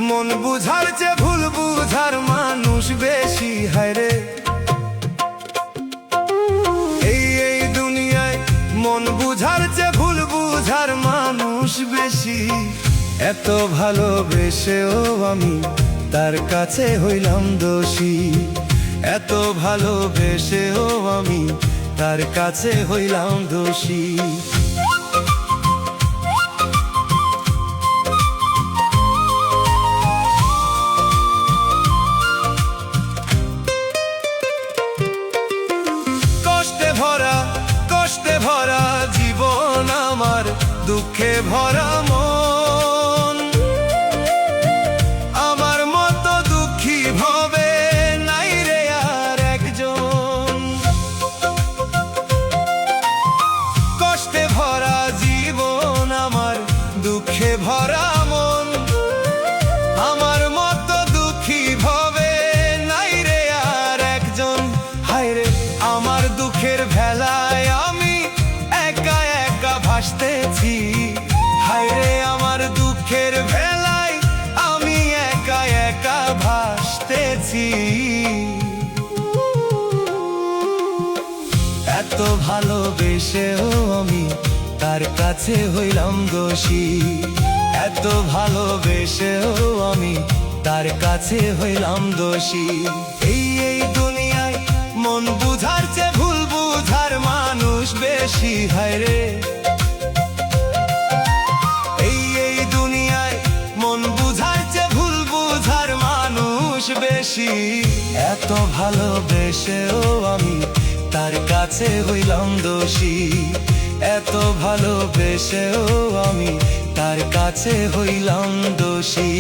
মন বুঝার চেয়ে ভুল বুঝার মানুষ বেশি। হায়রে এই দুনিয়ায় মন বুঝার চেয়ে ভুল বুঝার মানুষ বেশি। এত ভালোবেসেও আমি তার কাছে হইলাম দোষী। এত ভালোবেসেও আমি তার কাছে হইলাম দোষী। কষ্টে ভরা জীবন আমার, দুঃখে ভরা মন। আমার মতো দুঃখী ভবে নাই রে আর একজন। কষ্টে ভরা জীবন আমার, দুঃখে ভরা মন। আমার মতো দুঃখী ভবে নাই রে আর একজন। হায়রে আমার দুঃখের ভেলায় আমি একা একা ভাসতেছি। হায়রে আমার দুঃখের ভেলায় আমি একা একা ভাসতেছি। এত ভালোবেসেও আমি তার কাছে হইলাম দোষী। এত ভালোবেসেও আমি তার কাছে হইলাম দোষী। এই দুনিয়ায় মন বুঝার চেয়ে ভুল বুঝার মানুষ বেশি। হায়রে এই দুনিয়ায় মন বুঝার চেয়ে ভুল বুঝার মানুষ বেশি। এত ভালোবেসেও আমি তার কাছে হইলাম দোষী। এত ভালোবেসেও আমি তার কাছে হইলাম দোষী।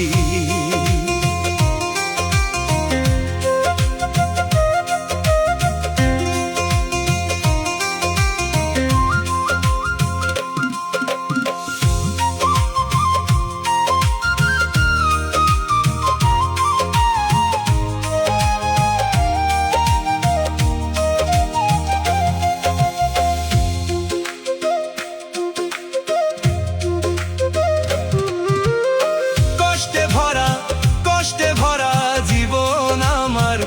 কষ্টে ভরা জীবন আমার,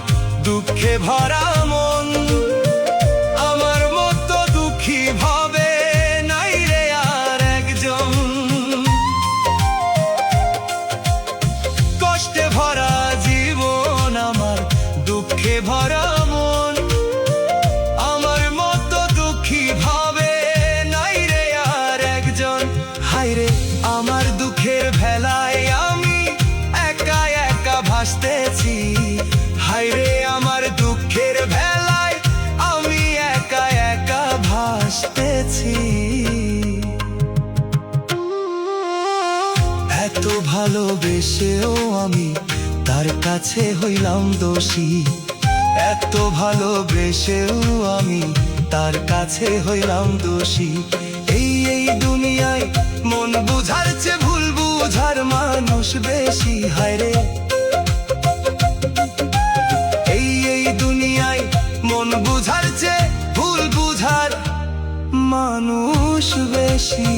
দুঃখে ভরা মন। আমার মতো দুঃখী ভাবে নাই রে আর একজন। কষ্টে ভরা জীবন আমার, দুঃখে ভরা মন। আমার মতো দুঃখী ভাবে নাই রে আর একজন। হায়রে আমার দুঃখের ভেলায় আমি একা একা ভাসতেছি। হায়রে আমার দুঃখের ভেলায় আমি একা একা ভাসতেছি। এত ভালোবেসেও আমি তার কাছে হইলাম দোষী। এত ভালোবেসেও আমি তার কাছে হইলাম দোষী। এই দুনিয়ায় মন বুঝার চেয়ে ভুল বুঝার মানুষ বেশি। হায়রে এই দুনিয়ায় মন বুঝার চেয়ে ভুল বুঝার মানুষ বেশি।